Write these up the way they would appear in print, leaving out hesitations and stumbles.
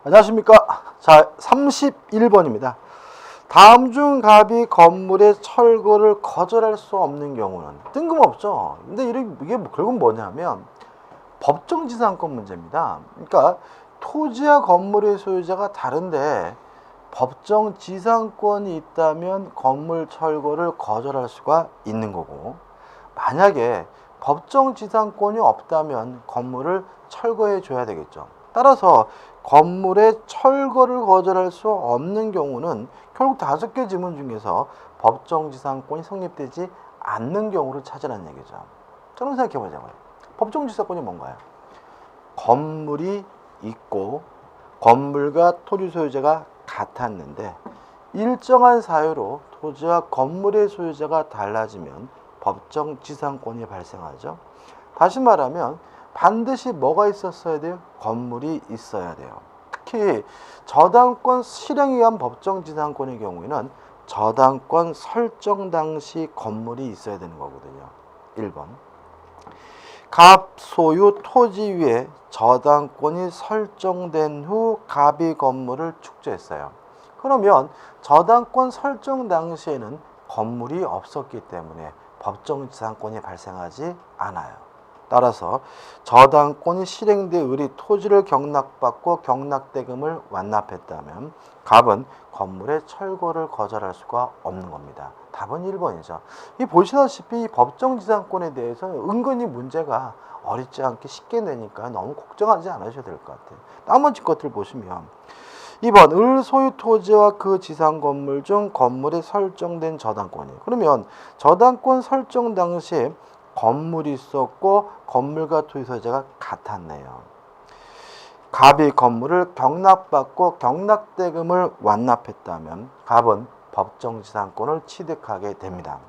안녕하십니까. 자, 31번입니다. 다음 중 갑이 건물의 철거를 거절할 수 없는 경우는 뜬금없죠. 근데 이게 결국은 뭐냐면 법정지상권 문제입니다. 그러니까 토지와 건물의 소유자가 다른데 법정지상권이 있다면 건물 철거를 거절할 수가 있는 거고, 만약에 법정지상권이 없다면 건물을 철거해 줘야 되겠죠. 따라서 건물의 철거를 거절할 수 없는 경우는 결국 5개 지문 중에서 법정지상권이 성립되지 않는 경우를 찾으라는 얘기죠. 저는 생각해 보자고요. 법정지상권이 뭔가요? 건물이 있고 건물과 토지 소유자가 같았는데 일정한 사유로 토지와 건물의 소유자가 달라지면 법정지상권이 발생하죠. 다시 말하면 반드시 뭐가 있었어야 돼요? 건물이 있어야 돼요. 특히 저당권 실행에 의한 법정지상권의 경우에는 저당권 설정 당시 건물이 있어야 되는 거거든요. 1번. 갑 소유 토지 위에 저당권이 설정된 후 갑이 건물을 축조했어요. 그러면 저당권 설정 당시에는 건물이 없었기 때문에 법정지상권이 발생하지 않아요. 따라서 저당권이 실행돼 을이 토지를 경락받고 경락대금을 완납했다면 갑은 건물의 철거를 거절할 수가 없는 겁니다. 답은 1번이죠. 이 보시다시피 이 법정지상권에 대해서 은근히 문제가 어렵지 않게 쉽게 내니까 너무 걱정하지 않으셔도 될 것 같아요. 나머지 것들 보시면 2번 을 소유 토지와 그 지상 건물 중 건물에 설정된 저당권이에요. 그러면 저당권 설정 당시에 건물이 있었고 건물과 토지 소유자가 같았네요. 갑이 건물을 경락받고 경락대금을 완납했다면 갑은 법정지상권을 취득하게 됩니다.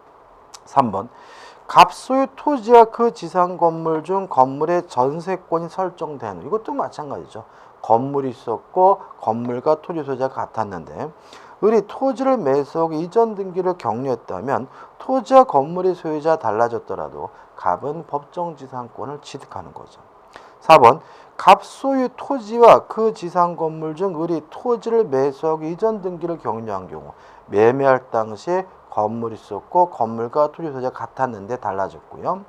3번 갑 소유 토지와 그 지상 건물 중 건물의 전세권이 설정된 후, 이것도 마찬가지죠. 건물이 있었고 건물과 토지 소유자가 같았는데 을이 토지를 매수하고 이전 등기를 격려했다면 토지와 건물의 소유자가 달라졌더라도 갑은 법정지상권을 취득하는 거죠. 4번 갑 소유 토지와 그 지상 건물 중 을이 토지를 매수하고 이전 등기를 격려한 경우 매매할 당시에 건물이 있었고 건물과 토지 소유자가 같았는데 달라졌고요.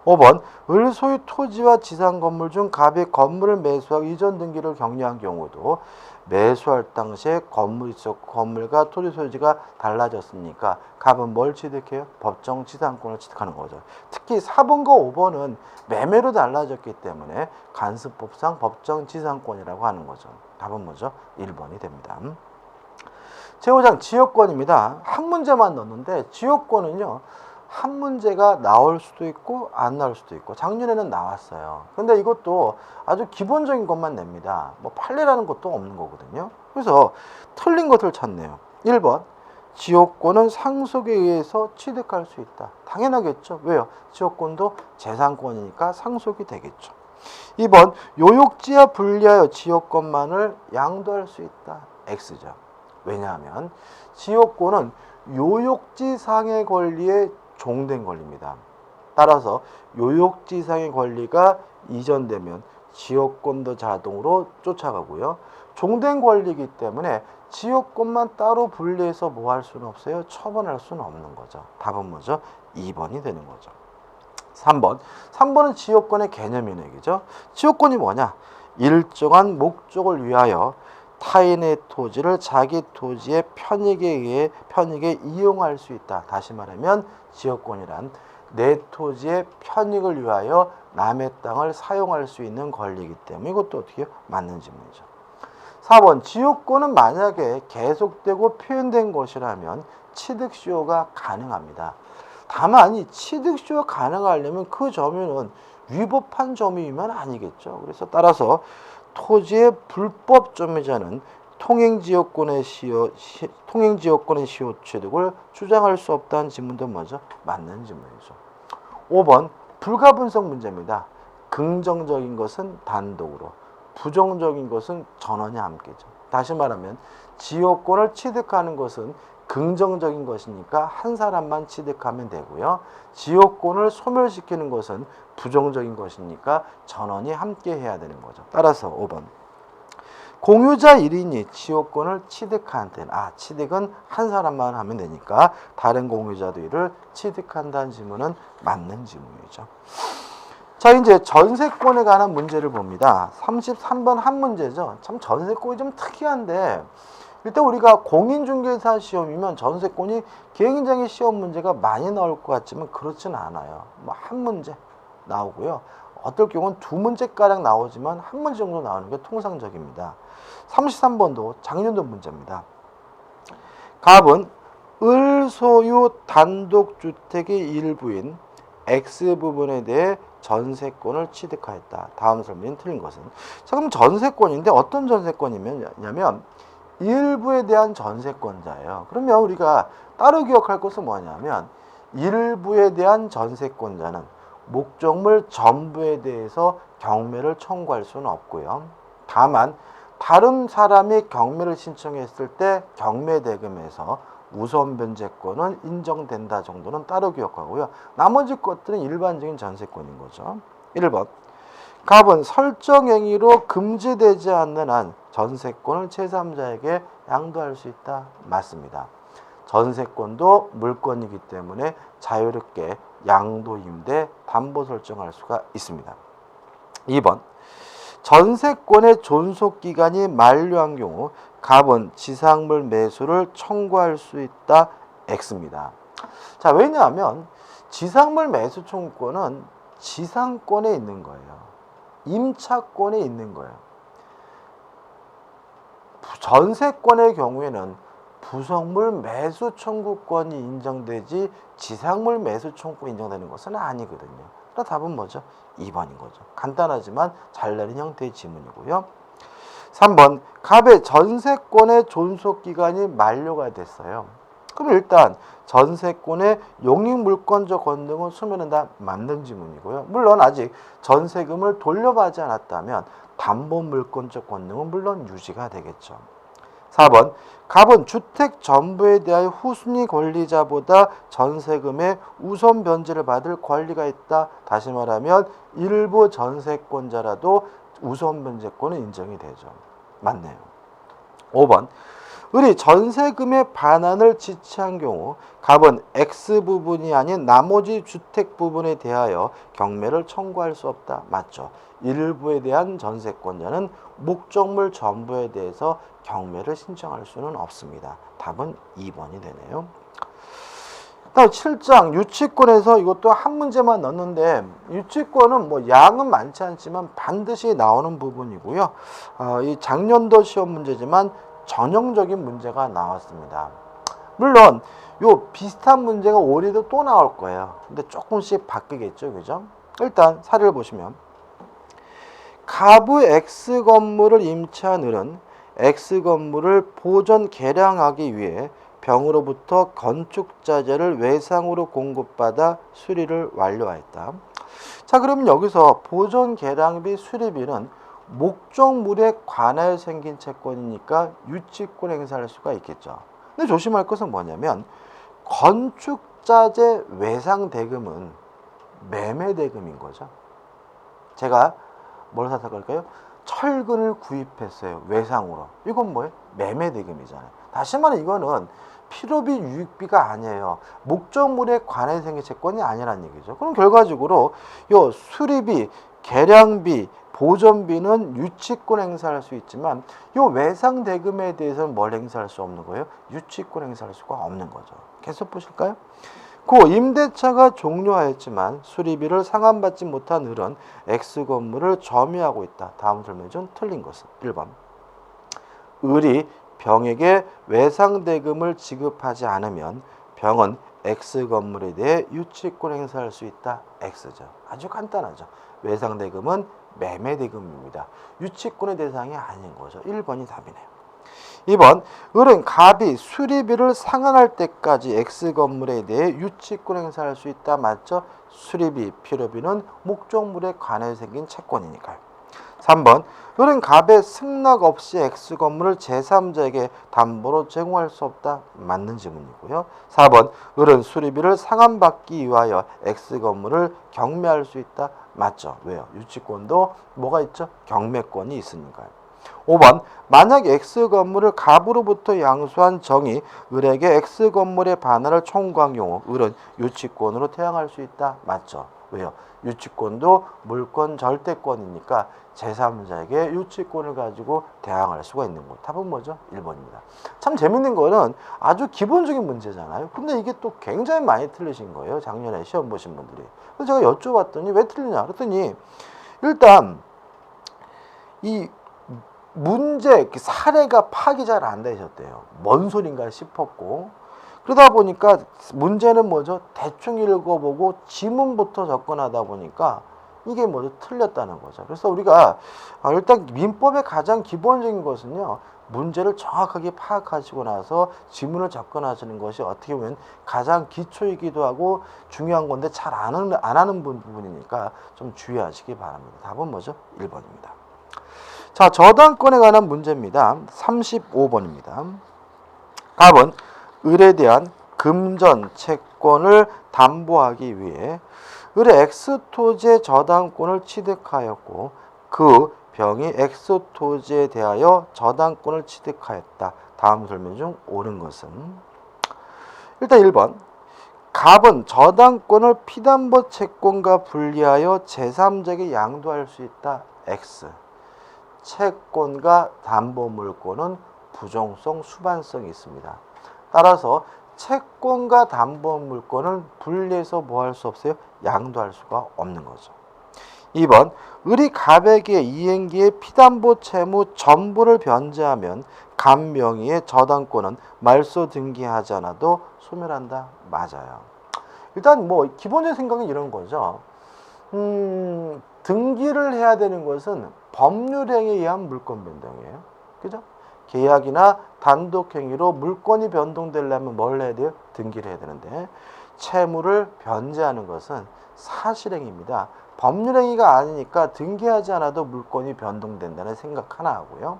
5번 을 소유 토지와 지상 건물 중 갑이 건물을 매수하고 이전 등기를 격려한 경우도 매수할 당시에 건물이 있었고 건물과 토지 소유지가 달라졌으니까 갑은 뭘 취득해요? 법정지상권을 취득하는 거죠. 특히 4번과 5번은 매매로 달라졌기 때문에 간수법상 법정지상권이라고 하는 거죠. 답은 뭐죠? 1번이 됩니다. 제5장 지역권입니다. 한 문제만 넣었는데 지역권은요. 한 문제가 나올 수도 있고 안 나올 수도 있고 작년에는 나왔어요. 근데 이것도 아주 기본적인 것만 냅니다. 뭐 판례라는 것도 없는 거거든요. 그래서 틀린 것을 찾네요. 1번 지역권은 상속에 의해서 취득할 수 있다. 당연하겠죠. 왜요? 지역권도 재산권이니까 상속이 되겠죠. 2번 요역지와 분리하여 지역권만을 양도할 수 있다. X죠. 왜냐하면 지역권은 요역지상의 권리에 종된 권리입니다. 따라서 요역지상의 권리가 이전되면 지역권도 자동으로 쫓아가고요. 종된 권리이기 때문에 지역권만 따로 분리해서 뭐 할 수는 없어요? 처분할 수는 없는 거죠. 답은 뭐죠? 2번이 되는 거죠. 3번. 3번은 지역권의 개념인 얘기죠. 지역권이 뭐냐? 일정한 목적을 위하여 타인의 토지를 자기 토지의 편익에 이용할 수 있다. 다시 말하면 지역권이란 내 토지의 편익을 위하여 남의 땅을 사용할 수 있는 권리이기 때문에 이것도 어떻게 맞는 질문이죠. 4번 지역권은 만약에 계속되고 표현된 것이라면 취득시효가 가능합니다. 다만 이 취득시효가 가능하려면 그 점유는 위법한 점유이면 아니겠죠. 그래서 따라서 토지의 불법 점유자는 통행지역권의 시효 취득을 주장할 수 없다는 질문도 뭐죠? 맞는 질문이죠. 5번 불가분성 문제입니다. 긍정적인 것은 단독으로, 부정적인 것은 전원이 함께죠. 다시 말하면 지역권을 취득하는 것은 긍정적인 것이니까 한 사람만 취득하면 되고요. 지역권을 소멸시키는 것은 부정적인 것이니까 전원이 함께 해야 되는 거죠. 따라서 5번 공유자 1인이 지역권을 취득한 때는 취득은 한 사람만 하면 되니까 다른 공유자도 이를 취득한다는 지문은 맞는 지문이죠. 자, 이제 전세권에 관한 문제를 봅니다. 33번 한 문제죠. 참 전세권이 좀 특이한데 일단 우리가 공인중개사 시험이면 전세권이 굉장히 시험 문제가 많이 나올 것 같지만 그렇지는 않아요. 뭐 한 문제 나오고요. 어떨 경우는 두 문제가량 나오지만 한 문제 정도 나오는 게 통상적입니다. 33번도 작년도 문제입니다. 갑은 을 소유 단독주택의 일부인 X 부분에 대해 전세권을 취득하였다. 다음 설명은 틀린 것은. 자, 그럼 전세권인데 어떤 전세권이냐면 일부에 대한 전세권자예요. 그러면 우리가 따로 기억할 것은 뭐냐면 일부에 대한 전세권자는 목적물 전부에 대해서 경매를 청구할 수는 없고요. 다만 다른 사람이 경매를 신청했을 때 경매 대금에서 우선 변제권은 인정된다 정도는 따로 기억하고요. 나머지 것들은 일반적인 전세권인 거죠. 1번. 갑은 설정 행위로 금지되지 않는 한 전세권을 제3자에게 양도할 수 있다. 맞습니다. 전세권도 물권이기 때문에 자유롭게 양도, 임대, 담보 설정할 수가 있습니다. 2번. 전세권의 존속기간이 만료한 경우 갑은 지상물 매수를 청구할 수 있다. X입니다. 자, 왜냐하면 지상물 매수 청구권은 지상권에 있는 거예요. 임차권에 있는 거예요. 전세권의 경우에는 부속물 매수 청구권이 인정되지 지상물 매수 청구권이 인정되는 것은 아니거든요. 그래서 답은 뭐죠? 2번인 거죠. 간단하지만 잘 내린 형태의 지문이고요. 3번. 갑의 전세권의 존속기간이 만료가 됐어요. 그럼 일단 전세권의 용익물권적 권능은 수면은 다 맞는 지문이고요. 물론 아직 전세금을 돌려받지 않았다면 담보물권적 권능은 물론 유지가 되겠죠. 4번. 갑은 주택 전부에 대하여 후순위 권리자보다 전세금의 우선 변제를 받을 권리가 있다. 다시 말하면 일부 전세권자라도 우선 변제권은 인정이 되죠. 맞네요. 5번. 을이 전세금의 반환을 지체한 경우 갑은 X 부분이 아닌 나머지 주택 부분에 대하여 경매를 청구할 수 없다. 맞죠. 일부에 대한 전세권자는 목적물 전부에 대해서 경매를 신청할 수는 없습니다. 답은 2번이 되네요. 다음 7장 유치권에서 이것도 한 문제만 넣었는데 유치권은 뭐 양은 많지 않지만 반드시 나오는 부분이고요. 이 작년도 시험 문제지만 전형적인 문제가 나왔습니다. 물론 요 비슷한 문제가 올해도 또 나올 거예요. 근데 조금씩 바뀌겠죠, 그죠? 일단 사례를 보시면 갑의 X 건물을 임차한 을은 X 건물을 보존 개량하기 위해 병으로부터 건축자재를 외상으로 공급받아 수리를 완료하였다. 자, 그러면 여기서 보존 개량비 수리비는 목적물에 관하여 생긴 채권이니까 유치권 행사할 수가 있겠죠. 근데 조심할 것은 뭐냐면 건축자재 외상 대금은 매매 대금인 거죠. 제가 뭘 사서갈까요? 철근을 구입했어요. 외상으로. 이건 뭐예요? 매매 대금이잖아요. 다시 말해 이거는 필요비 유익비가 아니에요. 목적물에 관해 생긴 채권이 아니란 얘기죠. 그럼 결과적으로 요 수리비, 개량비, 보존비는 유치권 행사할 수 있지만 요 외상 대금에 대해서는 뭘 행사할 수 없는 거예요? 유치권 행사할 수가 없는 거죠. 계속 보실까요? 고 임대차가 종료하였지만 수리비를 상환받지 못한 을은 X 건물을 점유하고 있다. 다음 설명 중 틀린 것은 1번. 을이 병에게 외상대금을 지급하지 않으면 병은 X 건물에 대해 유치권 행사할 수 있다. X죠. 아주 간단하죠. 외상대금은 매매대금입니다. 유치권의 대상이 아닌 거죠. 1번이 답이네요. 2번. 을은 갑이 수리비를 상환할 때까지 X 건물에 대해 유치권 행사할 수 있다. 맞죠? 수리비, 필요비는 목적물에 관해 생긴 채권이니까요. 3번. 을은 갑의 승낙 없이 X 건물을 제3자에게 담보로 제공할 수 없다. 맞는 지문이고요. 4번. 을은 수리비를 상환받기 위하여 X 건물을 경매할 수 있다. 맞죠? 왜요? 유치권도 뭐가 있죠? 경매권이 있으니까요. 5번 만약 X 건물을 갑으로부터 양수한 정이 을에게 X 건물의 반환을 청구한 경우 을은 유치권으로 퇴항할 수 있다. 맞죠? 왜요? 유치권도 물권 절대권이니까 제3자에게 유치권을 가지고 대항할 수가 있는 거. 답은 뭐죠? 1번입니다. 참 재밌는 거는 아주 기본적인 문제잖아요. 근데 이게 또 굉장히 많이 틀리신 거예요. 작년에 시험 보신 분들이. 그래서 제가 여쭤봤더니 왜 틀리냐 그랬더니 일단 이 문제 사례가 파악이 잘 안 되셨대요. 뭔 소린가 싶었고 그러다 보니까 문제는 뭐죠? 대충 읽어보고 지문부터 접근하다 보니까 이게 뭐죠? 틀렸다는 거죠. 그래서 우리가 일단 민법의 가장 기본적인 것은요. 문제를 정확하게 파악하시고 나서 지문을 접근하시는 것이 어떻게 보면 가장 기초이기도 하고 중요한 건데 잘 안 하는 부분이니까 좀 주의하시기 바랍니다. 답은 뭐죠? 1번입니다. 자, 저당권에 관한 문제입니다. 35번입니다. 답은 을에 대한 금전 채권을 담보하기 위해 을의 X토지의 저당권을 취득하였고 그 병이 X토지에 대하여 저당권을 취득하였다. 다음 설명 중 옳은 것은 일단 1번 갑은 저당권을 피담보 채권과 분리하여 제3자에게 양도할 수 있다. X 채권과 담보물권은 부정성, 수반성이 있습니다. 따라서 채권과 담보물권을 분리해서 뭐 할 수 없어요? 양도할 수가 없는 거죠. 2번 을이 갑에게 이행기의 피담보 채무 전부를 변제하면 갑 명의의 저당권은 말소 등기하지 않아도 소멸한다. 맞아요. 일단 뭐 기본적인 생각은 이런 거죠. 등기를 해야 되는 것은 법률행위에 의한 물권 변동이에요. 그죠? 계약이나 단독행위로 물권이 변동되려면 뭘 해야 돼요? 등기를 해야 되는데 채무를 변제하는 것은 사실행위입니다. 법률행위가 아니니까 등기하지 않아도 물권이 변동된다는 생각 하나 하고요.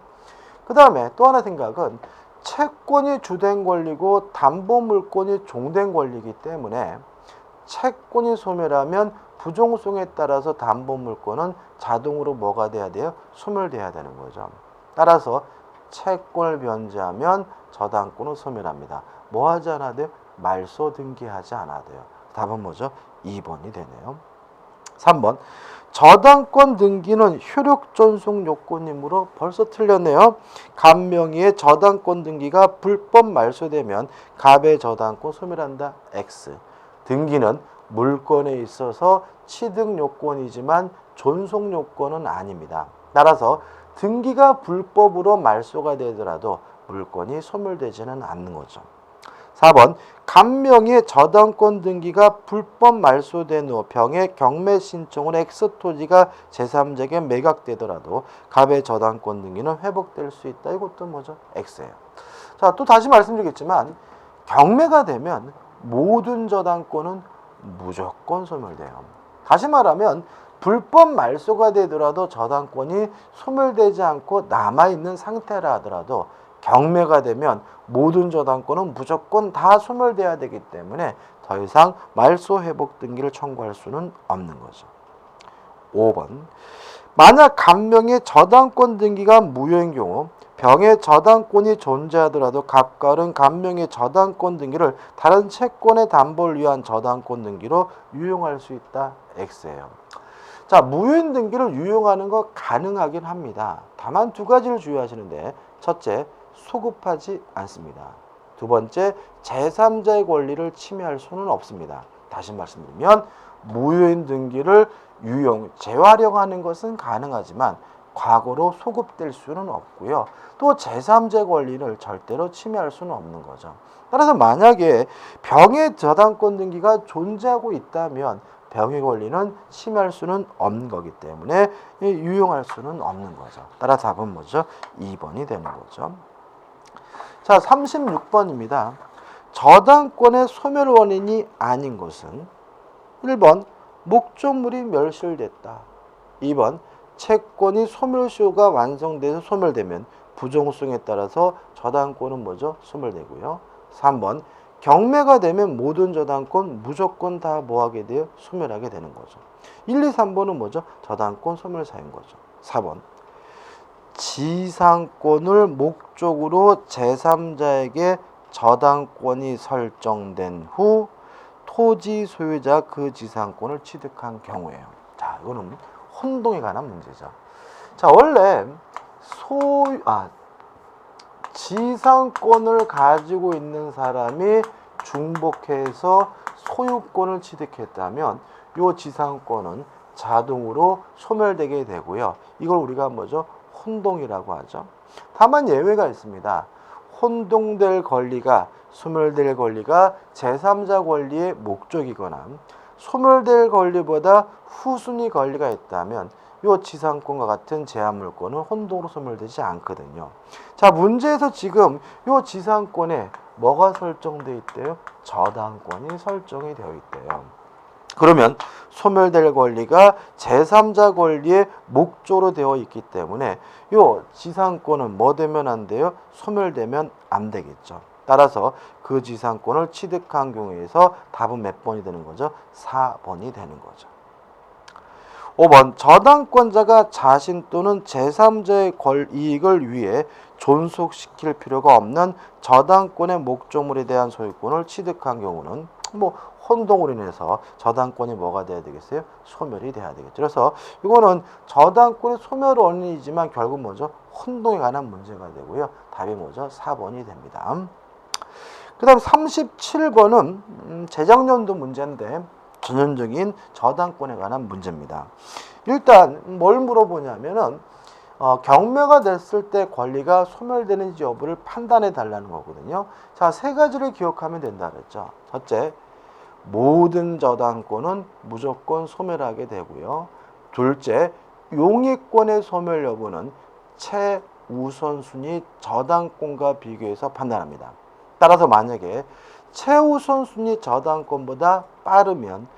그 다음에 또 하나 생각은 채권이 주된 권리고 담보물권이 종된 권리이기 때문에 채권이 소멸하면 부종성에 따라서 담보물권은 자동으로 뭐가 돼야 돼요? 소멸돼야 되는 거죠. 따라서 채권을 변제하면 저당권은 소멸합니다. 뭐 하지 않아야 돼요? 말소 등기하지 않아야 돼요. 답은 뭐죠? 2번이 되네요. 3번 저당권 등기는 효력 존속 요건이므로 벌써 틀렸네요. 갑 명의의 저당권 등기가 불법 말소되면 갑의 저당권 소멸한다. X 등기는 물권에 있어서 취득 요건이지만 존속 요건은 아닙니다. 따라서 등기가 불법으로 말소가 되더라도 물권이 소멸되지는 않는 거죠. 4번 갑명의 저당권 등기가 불법 말소된 후 병의 경매 신청으로 X토지가 제3자에게 매각되더라도 갑의 저당권 등기는 회복될 수 있다. 이것도 뭐죠? X예요. 자, 또 다시 말씀드리겠지만 경매가 되면 모든 저당권은 무조건 소멸돼요. 다시 말하면 불법 말소가 되더라도 저당권이 소멸되지 않고 남아있는 상태라 하더라도 경매가 되면 모든 저당권은 무조건 다 소멸돼야 되기 때문에 더 이상 말소 회복 등기를 청구할 수는 없는 거죠. 5번 만약 갑명의 저당권 등기가 무효인 경우 병의 저당권이 존재하더라도 갑과 갑명의 저당권 등기를 다른 채권의 담보를 위한 저당권 등기로 유용할 수 있다. X예요. 자, 무효인 등기를 유용하는 거 가능하긴 합니다. 다만 두 가지를 주의하시는데 첫째, 소급하지 않습니다. 두 번째, 제3자의 권리를 침해할 수는 없습니다. 다시 말씀드리면 무효인 등기를 재활용하는 것은 가능하지만 과거로 소급될 수는 없고요. 또 제3자의 권리를 절대로 침해할 수는 없는 거죠. 따라서 만약에 병의 저당권 등기가 존재하고 있다면 병의 권리는 침해할 수는 없는 거기 때문에 유용할 수는 없는 거죠. 따라 답은 뭐죠? 2번이 되는 거죠. 자, 36번입니다. 저당권의 소멸 원인이 아닌 것은 1번 목적물이 멸실됐다. 2번 채권이 소멸시효가 완성돼서 소멸되면 부정성에 따라서 저당권은 뭐죠? 소멸되고요. 3번 경매가 되면 모든 저당권 무조건 다 뭐하게 돼요? 소멸하게 되는 거죠. 1, 2, 3번은 뭐죠? 저당권 소멸사인 거죠. 4번 지상권을 목적으로 제3자에게 저당권이 설정된 후 토지 소유자 그 지상권을 취득한 경우에요. 자, 이거는 혼동에 관한 문제죠. 자, 원래 지상권을 가지고 있는 사람이 중복해서 소유권을 취득했다면 이 지상권은 자동으로 소멸되게 되고요. 이걸 우리가 뭐죠? 혼동이라고 하죠. 다만 예외가 있습니다. 혼동될 권리가, 소멸될 권리가 제3자 권리의 목적이거나 소멸될 권리보다 후순위 권리가 있다면 이 지상권과 같은 제한물권은 혼동으로 소멸되지 않거든요. 자, 문제에서 지금 이 지상권에 뭐가 설정되어 있대요? 저당권이 설정이 되어 있대요. 그러면 소멸될 권리가 제3자 권리의 목조로 되어 있기 때문에 이 지상권은 뭐 되면 안 돼요? 소멸되면 안 되겠죠. 따라서 그 지상권을 취득한 경우에서 답은 몇 번이 되는 거죠? 4번이 되는 거죠. 5번 저당권자가 자신 또는 제3자의 이익을 위해 존속시킬 필요가 없는 저당권의 목조물에 대한 소유권을 취득한 경우는 혼동으로 인해서 저당권이 뭐가 돼야 되겠어요? 소멸이 돼야 되겠죠. 그래서 이거는 저당권의 소멸 원인이지만 결국 뭐죠? 혼동에 관한 문제가 되고요. 답이 뭐죠? 4번이 됩니다. 그 다음 37번은 재작년도 문제인데 전형적인 저당권에 관한 문제입니다. 일단 뭘 물어보냐면은 경매가 됐을 때 권리가 소멸되는지 여부를 판단해 달라는 거거든요. 자, 세 가지를 기억하면 된다 그랬죠. 첫째, 모든 저당권은 무조건 소멸하게 되고요. 둘째, 용익권의 소멸 여부는 최우선순위 저당권과 비교해서 판단합니다. 따라서 만약에 최우선순위 저당권보다 빠르면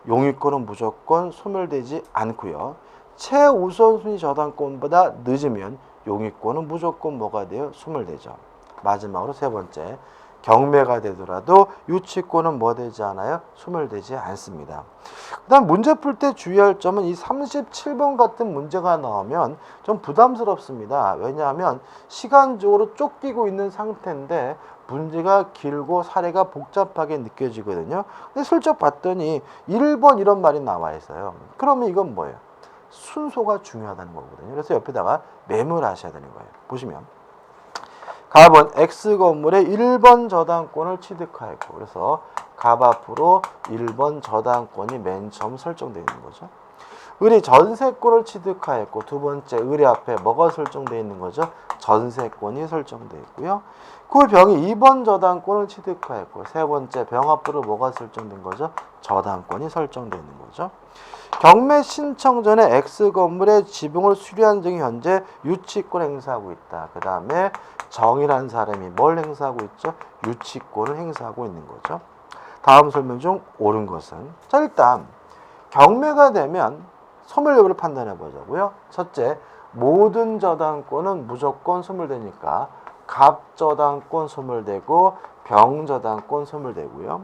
용익권은 무조건 소멸되지 않고요. 최우선순위 저당권보다 늦으면 용익권은 무조건 뭐가 돼요? 소멸되죠. 마지막으로 세 번째, 경매가 되더라도 유치권은 뭐 되지 않아요? 소멸되지 않습니다. 그 다음 문제 풀 때 주의할 점은 이 37번 같은 문제가 나오면 좀 부담스럽습니다. 왜냐하면 시간적으로 쫓기고 있는 상태인데 문제가 길고 사례가 복잡하게 느껴지거든요. 근데 슬쩍 봤더니 1번 이런 말이 나와 있어요. 그러면 이건 뭐예요? 순서가 중요하다는 거거든요. 그래서 옆에다가 메모를 하셔야 되는 거예요. 보시면 갑은 X 건물의 1번 저당권을 취득하였고, 그래서 갑 앞으로 1번 저당권이 맨 처음 설정되어 있는 거죠. 을이 전세권을 취득하였고, 두 번째 을의 앞에 뭐가 설정되어 있는 거죠? 전세권이 설정되어 있고요. 그 병이 2번 저당권을 취득하였고, 세 번째 병 앞으로 뭐가 설정된 거죠? 저당권이 설정되어 있는 거죠. 경매 신청 전에 X 건물의 지붕을 수리한 적이 현재 유치권 행사하고 있다. 그 다음에 정이라는 사람이 뭘 행사하고 있죠? 유치권을 행사하고 있는 거죠. 다음 설명 중 옳은 것은? 자, 일단 경매가 되면 소멸 여부를 판단해 보자고요. 첫째, 모든 저당권은 무조건 소멸되니까 갑 저당권 소멸되고 병 저당권 소멸되고요.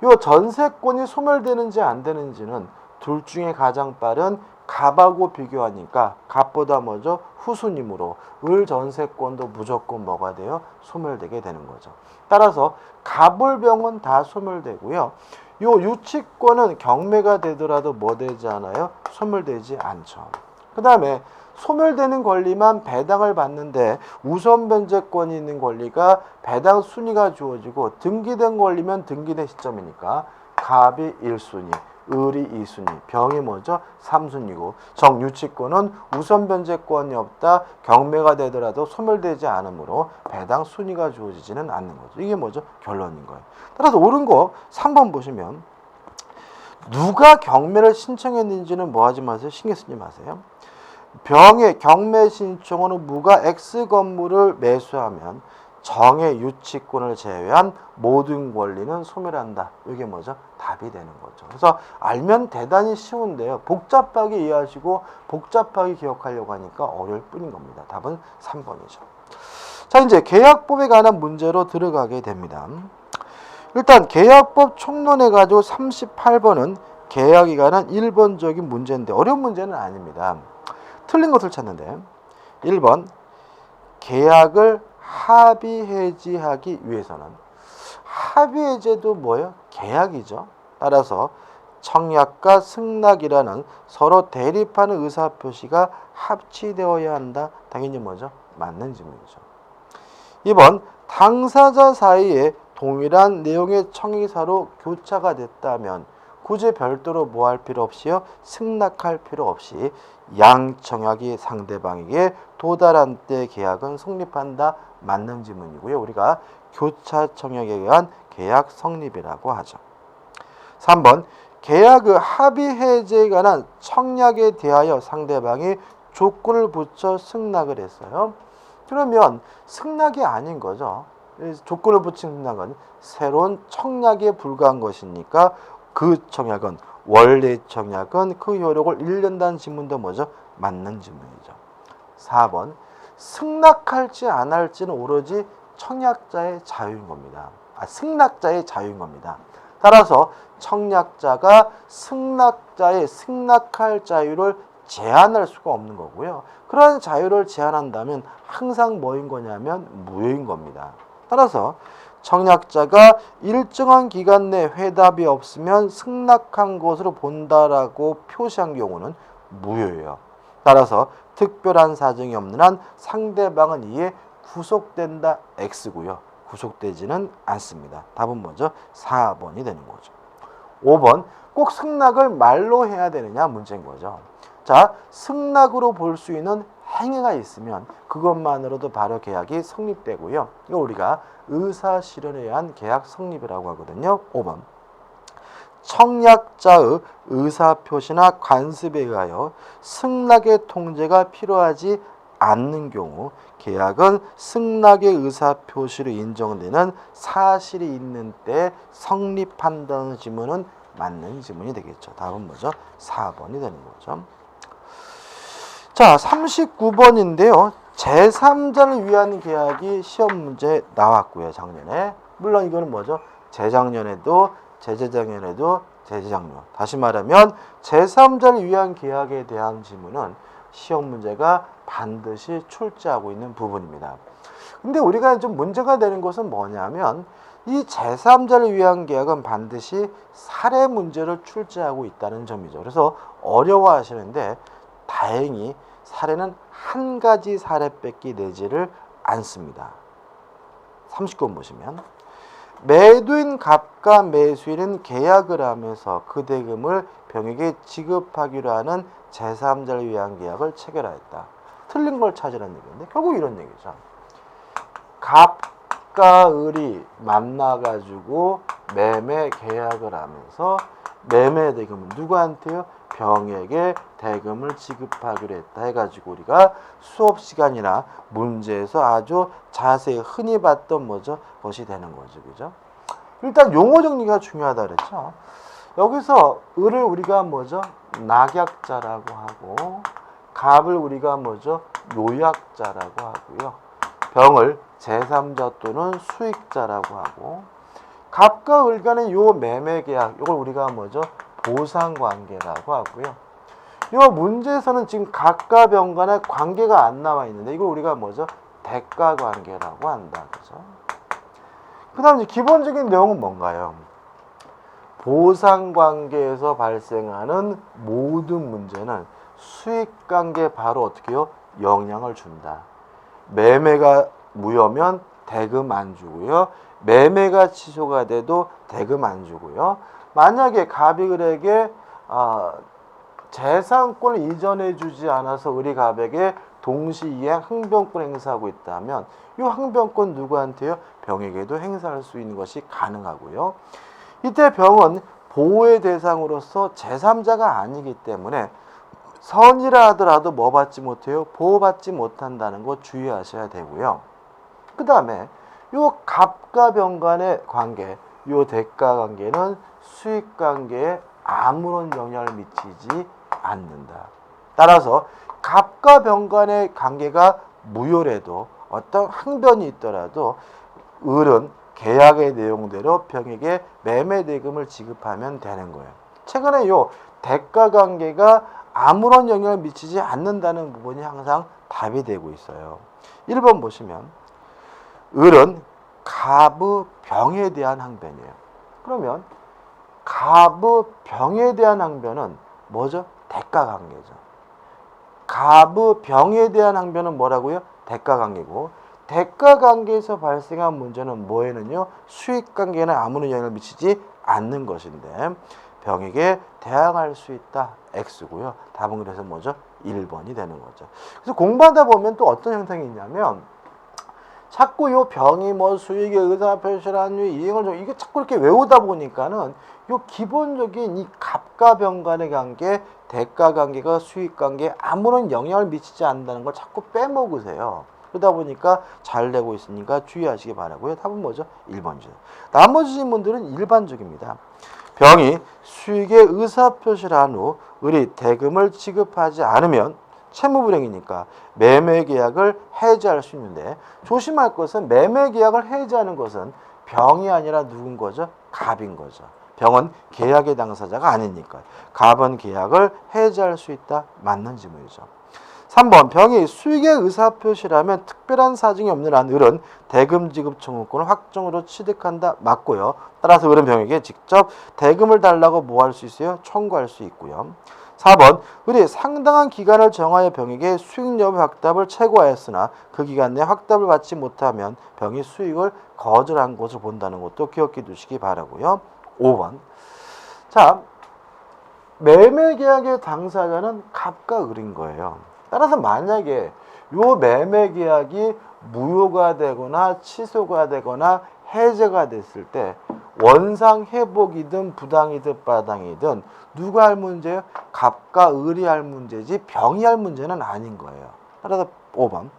요 전세권이 소멸되는지 안 되는지는 둘 중에 가장 빠른 갑하고 비교하니까 갑보다 먼저 후순위므로 을 전세권도 무조건 뭐가 돼요? 소멸되게 되는 거죠. 따라서 갑을 병은 다 소멸되고요. 요 유치권은 경매가 되더라도 뭐 되지 않아요? 소멸되지 않죠. 그 다음에 소멸되는 권리만 배당을 받는데 우선 변제권이 있는 권리가 배당 순위가 주어지고 등기된 권리면 등기된 시점이니까 갑이 1순위, 을이 2순위, 병이 뭐죠? 3순위고 정유치권은 우선 변제권이 없다. 경매가 되더라도 소멸되지 않으므로 배당 순위가 주어지지는 않는 거죠. 이게 뭐죠? 결론인 거예요. 따라서 옳은 거 3번 보시면 누가 경매를 신청했는지는 뭐 하지 마세요? 신경 쓰지 마세요. 병의 경매 신청으로 무가 X 건물을 매수하면 정의 유치권을 제외한 모든 권리는 소멸한다. 이게 뭐죠? 답이 되는 거죠. 그래서 알면 대단히 쉬운데요. 복잡하게 이해하시고 복잡하게 기억하려고 하니까 어려울 뿐인 겁니다. 답은 3번이죠. 자, 이제 계약법에 관한 문제로 들어가게 됩니다. 일단 계약법 총론해 가지고 38번은 계약에 관한 1번적인 문제인데 어려운 문제는 아닙니다. 틀린 것을 찾는데 1번 계약을 합의 해지하기 위해서는 합의 해제도 뭐예요? 계약이죠. 따라서 청약과 승낙이라는 서로 대립하는 의사표시가 합치되어야 한다. 당연히 뭐죠? 맞는 질문이죠. 2번 당사자 사이에 동일한 내용의 청의사로 교차가 됐다면 굳이 별도로 뭐 할 필요 없이요? 승낙할 필요 없이 양청약이 상대방에게 도달한 때 계약은 성립한다. 맞는 질문이고요. 우리가 교차 청약에 의한 계약 성립이라고 하죠. 3번 계약의 합의 해제에 관한 청약에 대하여 상대방이 조건을 붙여 승낙을 했어요. 그러면 승낙이 아닌 거죠. 조건을 붙인 승낙은 새로운 청약에 불과한 것이니까 그 청약은 원래 청약은 그 효력을 잃는다는 질문도 뭐죠? 맞는 질문이죠. 4번 승낙할지 안 할지는 오로지 청약자의 자유인 겁니다. 승낙자의 자유인 겁니다. 따라서 청약자가 승낙자의 승낙할 자유를 제한할 수가 없는 거고요. 그런 자유를 제한한다면 항상 뭐인 거냐면 무효인 겁니다. 따라서 청약자가 일정한 기간 내 회답이 없으면 승낙한 것으로 본다라고 표시한 경우는 무효예요. 따라서 특별한 사정이 없는 한 상대방은 이에 구속된다 X고요. 구속되지는 않습니다. 답은 뭐죠? 4번이 되는 거죠. 5번 꼭 승낙을 말로 해야 되느냐 문제인 거죠. 자, 승낙으로 볼 수 있는 행위가 있으면 그것만으로도 바로 계약이 성립되고요. 이거 우리가 의사실현에 의한 계약 성립이라고 하거든요. 5번 청약자의 의사표시나 관습에 의하여 승낙의 통제가 필요하지 않는 경우 계약은 승낙의 의사표시로 인정되는 사실이 있는 때 성립한다는 지문은 맞는 지문이 되겠죠. 답은 뭐죠? 4번이 되는 거죠. 자, 39번인데요. 제3자를 위한 계약이 시험 문제에 나왔고요. 작년에. 물론 이거는 뭐죠? 재작년에도, 재재작년에도, 재재작년. 다시 말하면 제3자를 위한 계약에 대한 지문은 시험 문제가 반드시 출제하고 있는 부분입니다. 근데 우리가 좀 문제가 되는 것은 뭐냐면 이 제3자를 위한 계약은 반드시 사례 문제를 출제하고 있다는 점이죠. 그래서 어려워하시는데 다행히 사례는 한 가지 사례밖에 내지를 않습니다. 39번 보시면 매도인 갑과 매수인은 계약을 하면서 그 대금을 병에게 지급하기로 하는 제3자를 위한 계약을 체결하였다. 틀린 걸 찾으라는 얘기인데 결국 이런 얘기죠. 갑과 을이 만나가지고 매매 계약을 하면서 매매 대금은 누구한테요? 병에게 대금을 지급하기로 했다 해가지고 우리가 수업 시간이나 문제에서 아주 자세히 흔히 봤던 뭐죠? 것이 되는 거죠. 그죠? 일단 용어 정리가 중요하다 그랬죠. 여기서 을을 우리가 뭐죠? 낙약자라고 하고 갑을 우리가 뭐죠? 요약자라고 하고요. 병을 제3자 또는 수익자라고 하고 갑과 을 간의 요 매매 계약 이걸 우리가 뭐죠? 보상관계라고 하고요. 이 문제에서는 지금 갑과 병 간의 관계가 안 나와 있는데 이걸 우리가 뭐죠? 대가관계라고 한다. 그죠? 그 다음 이제 기본적인 내용은 뭔가요? 보상관계에서 발생하는 모든 문제는 수익관계에 바로 어떻게 해요? 영향을 준다. 매매가 무효면 대금 안 주고요. 매매가 취소가 돼도 대금 안 주고요. 만약에 갑이 을에게 재산권을 이전해 주지 않아서 을이 갑에게 동시이행 항변권 행사하고 있다면 이 항변권 누구한테요? 병에게도 행사할 수 있는 것이 가능하고요. 이때 병은 보호의 대상으로서 제3자가 아니기 때문에 선이라 하더라도 뭐 받지 못해요? 보호받지 못한다는 거 주의하셔야 되고요. 그 다음에 요 갑과 병 간의 관계, 요 대가 관계는 수익 관계에 아무런 영향을 미치지 않는다. 따라서 갑과 병 간의 관계가 무효래도 어떤 항변이 있더라도 을은 계약의 내용대로 병에게 매매 대금을 지급하면 되는 거예요. 최근에 요 대가 관계가 아무런 영향을 미치지 않는다는 부분이 항상 답이 되고 있어요. 1번 보시면 을은 갑의 병에 대한 항변이에요. 그러면 갑의 병에 대한 항변은 뭐죠? 대가관계죠. 갑의 병에 대한 항변은 뭐라고요? 대가관계고, 대가관계에서 발생한 문제는 뭐에는요? 수익관계에는 아무런 영향을 미치지 않는 것인데 병에게 대항할 수 있다. X고요. 답은 그래서 뭐죠? 1번이 되는 거죠. 그래서 공부하다 보면 또 어떤 현상이 있냐면 자꾸 요 병이 뭐 수익의 의사표시란 이행을 좀 이게 자꾸 이렇게 외우다 보니까는 요 기본적인 이 갑과 병 간의 관계, 대가 관계가 수익 관계에 아무런 영향을 미치지 않는다는 걸 자꾸 빼먹으세요. 그러다 보니까 잘 되고 있으니까 주의하시기 바라고요. 답은 뭐죠? 1번이죠. 나머지 질문들은 일반적입니다. 병이 수익의 의사표시를 한 후 을이 대금을 지급하지 않으면 채무불이행이니까 매매계약을 해지할 수 있는데 조심할 것은 매매계약을 해지하는 것은 병이 아니라 누군 거죠? 갑인 거죠. 병은 계약의 당사자가 아니니까 갑은 계약을 해지할 수 있다. 맞는 질문이죠. 3번 병이 수익의 의사표시라면 특별한 사정이 없는 한 을은 대금 지급 청구권을 확정으로 취득한다. 맞고요. 따라서 을은 병에게 직접 대금을 달라고 뭐 할 수 있어요? 청구할 수 있고요. 4번 을이 상당한 기간을 정하여 병에게 수익 여부 확답을 최고하였으나 그 기간 내에 확답을 받지 못하면 병이 수익을 거절한 것을 본다는 것도 기억해 두시기 바라고요. 5번 자 매매계약의 당사자는 갑과 을인 거예요. 따라서 만약에 요 매매계약이 무효가 되거나 취소가 되거나 해제가 됐을 때 원상 회복이든 부당이든 마당이든 누가 할 문제예요? 갑과 을이 할 문제지 병이 할 문제는 아닌 거예요. 따라서 5번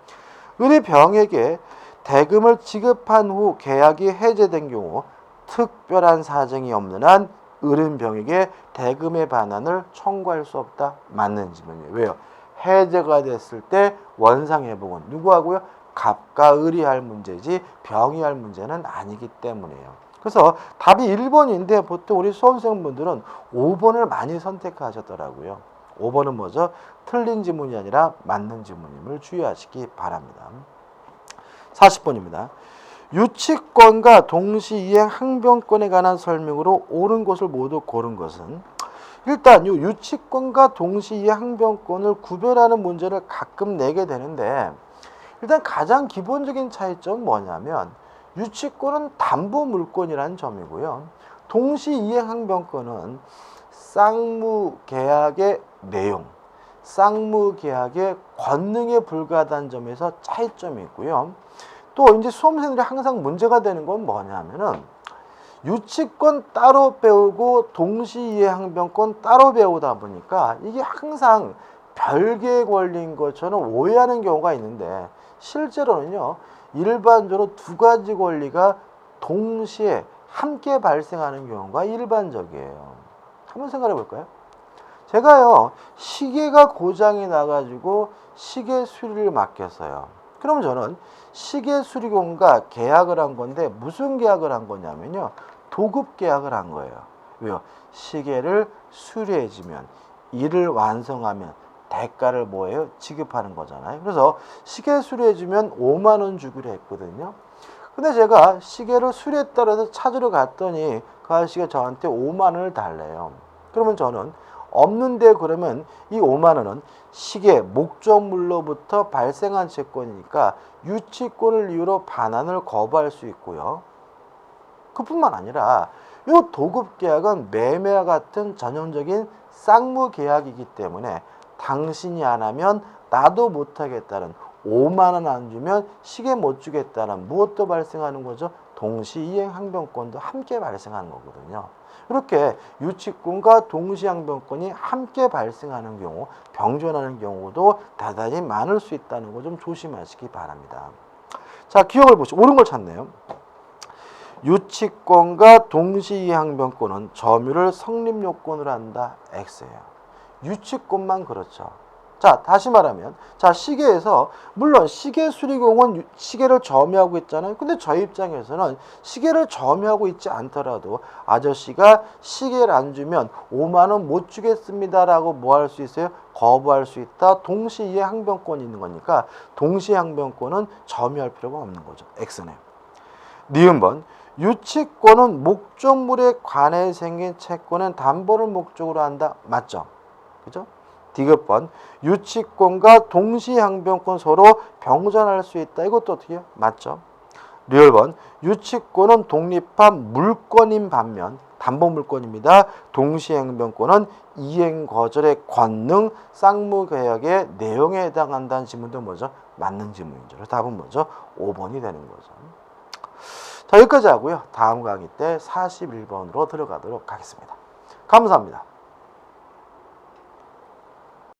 을이 병에게 대금을 지급한 후 계약이 해제된 경우 특별한 사정이 없는 한 을은 병에게 대금의 반환을 청구할 수 없다. 맞는 질문이에요. 왜요? 해제가 됐을 때 원상회복은 누구하고요? 갑과 을이 할 문제지 병이 할 문제는 아니기 때문이에요. 그래서 답이 1번인데 보통 우리 수험생분들은 5번을 많이 선택하셨더라고요. 5번은 뭐죠? 틀린 지문이 아니라 맞는 지문임을 주의하시기 바랍니다. 40번입니다. 유치권과 동시이행 항변권에 관한 설명으로 옳은 것을 모두 고른 것은 일단 이 유치권과 동시이행 항변권을 구별하는 문제를 가끔 내게 되는데 일단 가장 기본적인 차이점은 뭐냐면 유치권은 담보물권이라는 점이고요. 동시이행 항변권은 쌍무계약의 내용, 쌍무계약의 권능에 불과하다는 점에서 차이점이 있고요. 또 이제 수험생들이 항상 문제가 되는 건 뭐냐면은 유치권 따로 배우고 동시이행 항변권 따로 배우다 보니까 이게 항상 별개의 권리인 것처럼 오해하는 경우가 있는데 실제로는요. 일반적으로 두 가지 권리가 동시에 함께 발생하는 경우가 일반적이에요. 한번 생각해 볼까요? 제가요. 시계가 고장이 나가지고 시계 수리를 맡겼어요. 그럼 저는 시계 수리공과 계약을 한 건데 무슨 계약을 한 거냐면요. 도급 계약을 한 거예요. 왜요? 시계를 수리해주면 일을 완성하면 대가를 뭐예요? 지급하는 거잖아요. 그래서 시계 수리해주면 5만 원 주기로 했거든요. 근데 제가 시계를 수리했다고 해서 찾으러 갔더니 그 아저씨가 저한테 5만 원을 달래요. 그러면 저는 없는데 그러면 이 5만 원은 시계 목적물로부터 발생한 채권이니까 유치권을 이유로 반환을 거부할 수 있고요. 그뿐만 아니라 이 도급계약은 매매와 같은 전형적인 쌍무계약이기 때문에 당신이 안 하면 나도 못하겠다는 5만 원 안 주면 시계 못 주겠다는 무엇도 발생하는 거죠? 동시이행 항변권도 함께 발생하는 거거든요. 이렇게 유치권과 동시항변권이 함께 발생하는 경우, 병존하는 경우도 대단히 많을 수 있다는 거 좀 조심하시기 바랍니다. 자, 기억을 보시죠. 옳은 걸 찾네요. 유치권과 동시이행항변권은 점유를 성립요건으로 한다. X예요. 유치권만 그렇죠. 자, 다시 말하면, 자, 시계에서, 물론 시계 수리공은 시계를 점유하고 있잖아요. 근데 저희 입장에서는 시계를 점유하고 있지 않더라도 아저씨가 시계를 안 주면 5만 원 못 주겠습니다라고 뭐 할 수 있어요? 거부할 수 있다. 동시에 항변권이 있는 거니까 동시에 항변권은 점유할 필요가 없는 거죠. X네. 니은번, 유치권은 목적물에 관해 생긴 채권은 담보를 목적으로 한다. 맞죠? 그죠? 디귿번, 유치권과 동시항변권 서로 병존할 수 있다. 이것도 어떻게 해요? 맞죠? 리얼번, 유치권은 독립한 물권인 반면 담보 물권입니다. 동시행변권은 이행거절의 권능, 쌍무계약의 내용에 해당한다는 지문도 뭐죠? 맞는 지문이죠. 답은 뭐죠? 5번이 되는 거죠. 자, 여기까지 하고요. 다음 강의 때 41번으로 들어가도록 하겠습니다. 감사합니다.